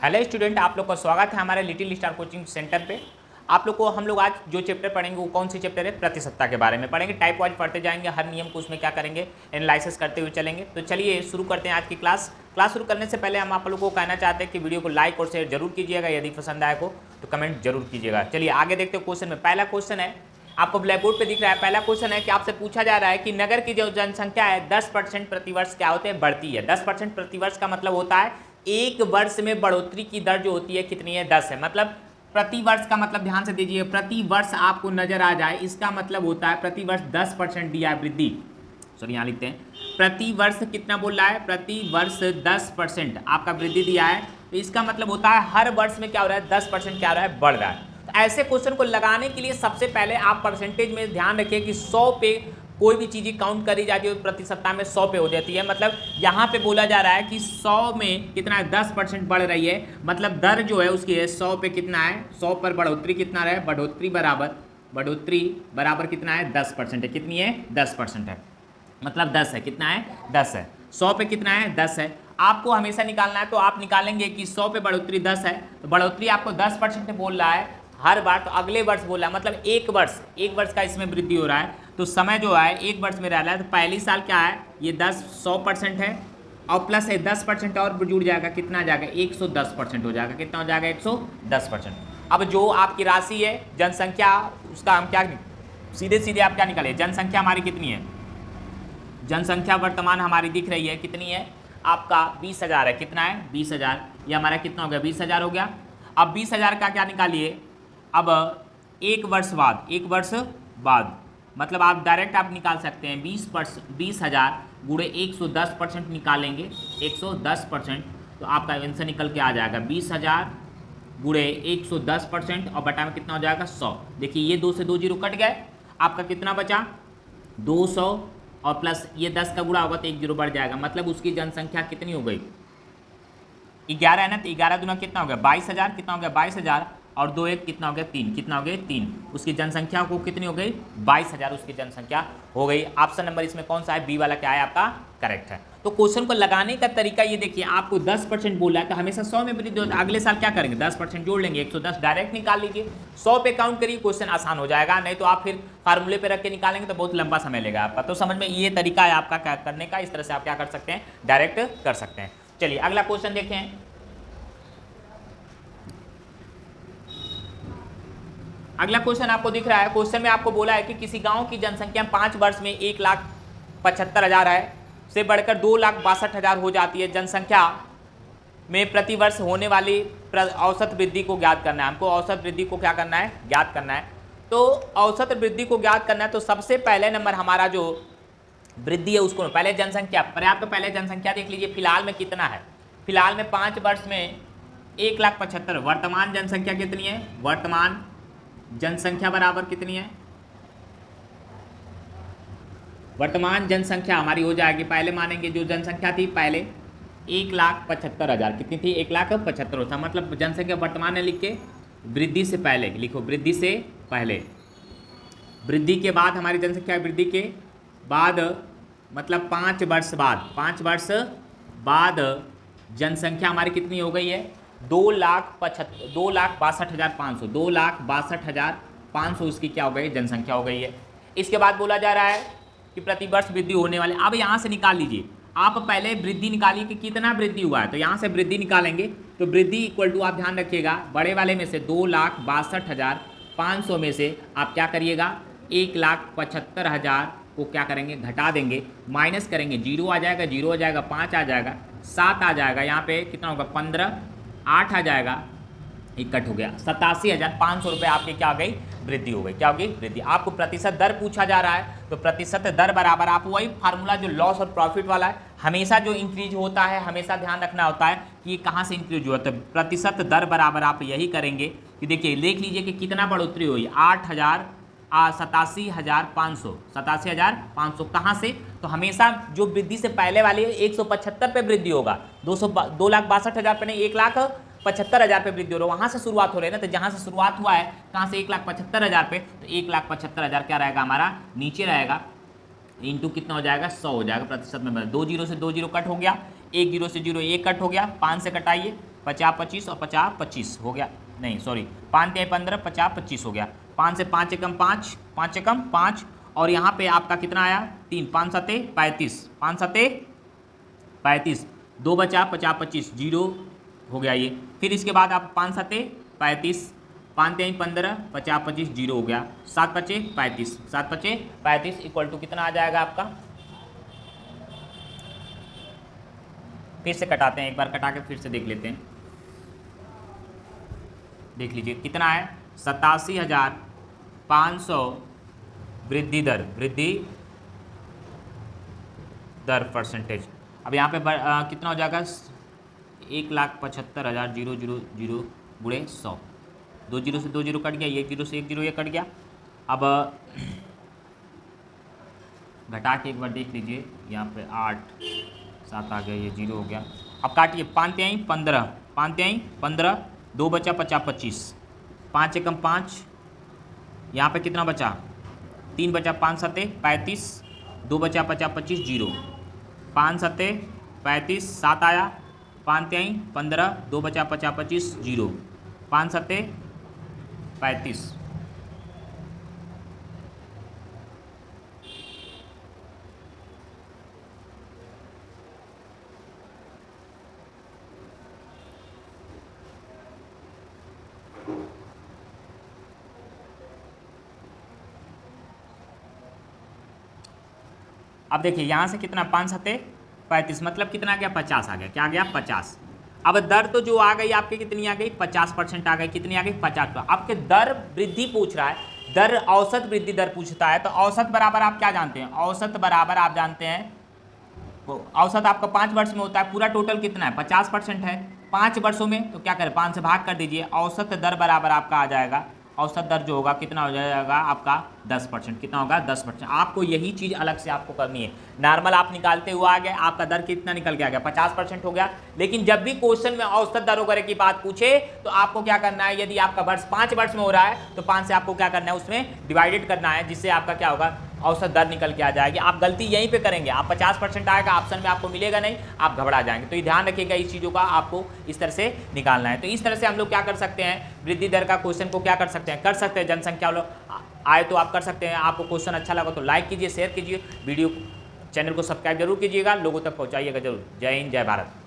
Hello student, आप लोग का स्वागत है हमारे लिटिल स्टार कोचिंग सेंटर पे। आप लोग को हम लोग आज जो चैप्टर पढ़ेंगे वो कौन सी चैप्टर है, प्रतिशतता के बारे में पढ़ेंगे। टाइप वाइज पढ़ते जाएंगे, हर नियम को उसमें क्या करेंगे, एनालिसिस करते हुए चलेंगे। तो चलिए शुरू करते हैं आज की क्लास शुरू करने से पहले हम आप लोगों को कहना चाहते हैं कि वीडियो को लाइक और शेयर जरूर कीजिएगा। यदि पसंद आए को तो कमेंट जरूर कीजिएगा। चलिए आगे देखते हैं क्वेश्चन में। पहला क्वेश्चन है, आपको ब्लैक बोर्ड पे दिख रहा है। पहला क्वेश्चन है कि आपसे पूछा जा रहा है कि नगर की जो जनसंख्या है 10% प्रतिवर्ष क्या होते हैं, बढ़ती है। 10% प्रतिवर्ष का मतलब होता है एक वर्ष में बढ़ोतरी की दर जो होती है कितनी है, 10 है। मतलब प्रति वर्ष का मतलब ध्यान से दीजिए, प्रति वर्ष आपको नजर आ जाए, इसका मतलब होता है प्रति वर्ष 10% दिया है वृद्धि। सॉरी यहाँ लिखते हैं प्रति वर्ष कितना बोल रहा है, प्रति वर्ष 10% आपका वृद्धि दिया है। तो इसका मतलब होता है हर वर्ष में क्या हो रहा है, 10% क्या हो रहा है, बढ़ रहा है। तो ऐसे क्वेश्चन को लगाने के लिए सबसे पहले आप परसेंटेज में ध्यान रखिए कि 100 पे कोई भी चीज़ काउंट करी जाती है तो प्रतिशतता में 100 पे हो जाती है। मतलब यहाँ पे बोला जा रहा है कि 100 में कितना है, 10% बढ़ रही है। मतलब दर जो है उसकी है 100 पे कितना है, 100 पर बढ़ोतरी कितना रहे, बढ़ोतरी बराबर कितना है, 10% है। कितनी है, 10% है। मतलब 10 है, कितना है, 10 है। 100 पे कितना है, 10 है। आपको हमेशा निकालना है तो आप निकालेंगे कि 100 पे बढ़ोतरी 10 है, तो बढ़ोतरी आपको 10% बोल रहा है हर बार। तो अगले वर्ष बोला मतलब एक वर्ष का इसमें वृद्धि हो रहा है। तो समय जो है एक वर्ष में रह रहा है, तो पहली साल क्या है, ये 100% है और प्लस है 10% और जुड़ जाएगा, कितना आ जाएगा, 110% हो जाएगा। कितना हो जाएगा, 110%। अब जो आपकी राशि है जनसंख्या, उसका हम क्या सीधे आप क्या निकाले, जनसंख्या हमारी कितनी है, जनसंख्या वर्तमान हमारी दिख रही है कितनी है, आपका 20,000 है। कितना है, 20,000। ये हमारा कितना हो गया, 20,000 हो गया। अब 20,000 का क्या निकालिए, अब एक वर्ष बाद मतलब आप डायरेक्ट आप निकाल सकते हैं 20,000 गुणे 110% निकालेंगे, 110%। तो आपका आंसर निकल के आ जाएगा 20,000 गुणे 110% और बटा में कितना हो जाएगा, 100। देखिए ये 2 से 2 जीरो कट गए, आपका कितना बचा, 200 और प्लस ये 10 का गुणा होगा तो 1 जीरो बढ़ जाएगा। मतलब उसकी जनसंख्या कितनी हो गई, 11 है ना, तो 11 दूना कितना हो गया, 22,000। कितना हो गया, 22,000 और 2 1 कितना हो गया, 3। कितना हो गया, 3। उसकी जनसंख्या को कितनी हो गई, 22,000 उसकी जनसंख्या हो गई। ऑप्शन नंबर इसमें कौन सा है, बी वाला क्या है आपका, करेक्ट है। तो क्वेश्चन को लगाने का तरीका ये देखिए, आपको 10% बोला है तो हमेशा 100 में वृद्धि होता है। अगले साल क्या करेंगे, 10% जोड़ लेंगे, 110 डायरेक्ट निकाल लीजिए। 100 पे काउंट करिए, क्वेश्चन आसान हो जाएगा। नहीं तो आप फिर फार्मूले पे रख के निकालेंगे तो बहुत लंबा समय लेगा आपका। तो समझ में ये तरीका है आपका क्या करने का, इस तरह से आप क्या कर सकते हैं, डायरेक्ट कर सकते हैं। चलिए अगला क्वेश्चन देखें। अगला क्वेश्चन आपको दिख रहा है। क्वेश्चन में आपको बोला है कि किसी गांव की जनसंख्या 5 वर्ष में 1,75,000 है से बढ़कर 2,62,000 हो जाती है। जनसंख्या में प्रति वर्ष होने वाली औसत वृद्धि को ज्ञात करना है। हमको औसत वृद्धि को क्या करना है, ज्ञात करना है। तो औसत वृद्धि को ज्ञात करना है तो सबसे पहले नंबर हमारा जो वृद्धि है उसको पहले जनसंख्या, पर्याप्त, तो पहले जनसंख्या देख लीजिए फिलहाल में कितना है। फिलहाल में 5 वर्ष में 1,75,000। वर्तमान जनसंख्या कितनी है, वर्तमान जनसंख्या बराबर कितनी है, वर्तमान जनसंख्या हमारी हो जाएगी, पहले मानेंगे जो जनसंख्या थी पहले 1,75,000। कितनी थी, 1,75,000 था। मतलब जनसंख्या वर्तमान में लिख के वृद्धि से पहले लिखो, वृद्धि से पहले, वृद्धि के बाद हमारी जनसंख्या, वृद्धि के बाद मतलब 5 वर्ष बाद, 5 वर्ष बाद जनसंख्या हमारी कितनी हो गई है, 2,62,500, 2,62,500 इसकी क्या हो गई, जनसंख्या हो गई है। इसके बाद बोला जा रहा है कि प्रतिवर्ष वृद्धि होने वाले। अब यहाँ से निकाल लीजिए, आप पहले वृद्धि निकालिए कि कितना वृद्धि हुआ है। तो यहाँ से वृद्धि निकालेंगे तो वृद्धि इक्वल टू, आप ध्यान रखिएगा, बड़े वाले में से 2,62,500 में से आप क्या करिएगा, 1,75,000 को क्या करेंगे, घटा देंगे, माइनस करेंगे, 0 आ जाएगा, 0 आ जाएगा, 5 आ जाएगा, 7 आ जाएगा, यहाँ पे कितना होगा, 15, 8 आ जाएगा, इकट्ठ हो गया, 87,500 रुपये आपकी क्या हो गई, वृद्धि हो गई। क्या होगी, वृद्धि। आपको प्रतिशत दर पूछा जा रहा है तो प्रतिशत दर बराबर, आप वही फार्मूला जो लॉस और प्रॉफिट वाला है, हमेशा जो इंक्रीज होता है हमेशा ध्यान रखना होता है कि ये कहाँ से इंक्रीज हुआ। तो प्रतिशत दर बराबर आप यही करेंगे कि देखिए, देख लीजिए कि कितना बढ़ोतरी हुई, 87,500 कहाँ से, तो हमेशा जो वृद्धि से पहले वाली है 175 पे वृद्धि होगा, 2,62,000 पे नहीं, 1,75,000 पे वृद्धि हो रहा है, वहाँ से शुरुआत हो रही है ना। तो जहाँ से शुरुआत हुआ है कहाँ से, 1,75,000 पे, तो 1,75,000 क्या रहेगा हमारा, नीचे रहेगा, इंटू कितना हो जाएगा, 100 हो जाएगा। प्रतिशत में 2 जीरो से 2 जीरो कट हो गया, 1 जीरो से 0 1 कट हो गया, 5 से कटाइए 50 25 और 50 25 हो गया, नहीं सॉरी 5 तिहाई 15, 50 25 हो गया। 5 से 5 एकम 5, 5 एकम 5, और यहाँ पे आपका कितना आया 3, 5 सते 35, 5 सते 35, 2 बचा 50 25, 0 हो गया ये। फिर इसके बाद आप 5 सते 35, 5 तिहाई 15, 50 25, 0 हो गया। 7 बचे 35, 7 बचे 35 इक्वल टू कितना आ जाएगा आपका, फिर से कटाते हैं, एक बार कटा के फिर से देख लेते हैं। देख लीजिए कितना है 87,500 वृद्धि दर परसेंटेज। अब यहाँ पे कितना हो जाएगा 1,75,000 गुणे 100, 2 जीरो से 2 जीरो कट गया, 1 जीरो से 1 जीरो ये कट गया। अब घटा के एक बार देख लीजिए, यहाँ पे 8 7 आ गया, ये 0 हो गया। अब काटिए 5 तिहाई 15, 5 तिहाई 15, 2 बचा 50 25, 5 एकम 5, यहाँ पे कितना बचा 3 बचा 5 सते 35, 2 बचा 50 25, 0, 5 सते 35, 7 आया, 5 तिहाई 15, 2 बचा 50 25, 0, 5 सते 35। अब देखिए यहाँ से कितना 5 सते 35, मतलब कितना आ गया 50 आ गया, क्या आ गया 50। अब दर तो जो आ गई आपके कितनी आ गई 50% आ गई, कितनी आ गई 50। आपके दर वृद्धि पूछ रहा है, दर औसत वृद्धि दर पूछता है, तो औसत बराबर आप क्या जानते हैं, औसत बराबर आप जानते हैं, औसत आपका 5 वर्ष में होता है, पूरा टोटल कितना है 50% है 5 वर्षों में, तो क्या करें 5 से भाग कर दीजिए, औसत दर बराबर आपका आ जाएगा, औसत दर जो होगा कितना हो जाएगा आपका 10%, कितना होगा 10%। आपको यही चीज़ अलग से आपको करनी है, नॉर्मल आप निकालते हुए आ गए, आपका दर कितना निकल के आ गया 50% हो गया। लेकिन जब भी क्वेश्चन में औसत दर वगैरह की बात पूछे तो आपको क्या करना है, यदि आपका वर्ष 5 वर्ष में हो रहा है तो 5 से आपको क्या करना है उसमें डिवाइडेड करना है, जिससे आपका क्या होगा औसत दर निकल के आ जाएगी। आप गलती यहीं पे करेंगे, आप 50% आएगा ऑप्शन में आपको मिलेगा नहीं, आप घबरा जाएंगे। तो ये ध्यान रखिएगा, इस चीज़ों का आपको इस तरह से निकालना है। तो इस तरह से हम लोग क्या कर सकते हैं, वृद्धि दर का क्वेश्चन को क्या कर सकते हैं, जनसंख्या लोग आए तो आप कर सकते हैं। आपको क्वेश्चन अच्छा लगा तो लाइक कीजिए, शेयर कीजिए, वीडियो चैनल को सब्सक्राइब जरूर कीजिएगा, लोगों तक पहुँचाइएगा जरूर। जय हिंद, जय भारत।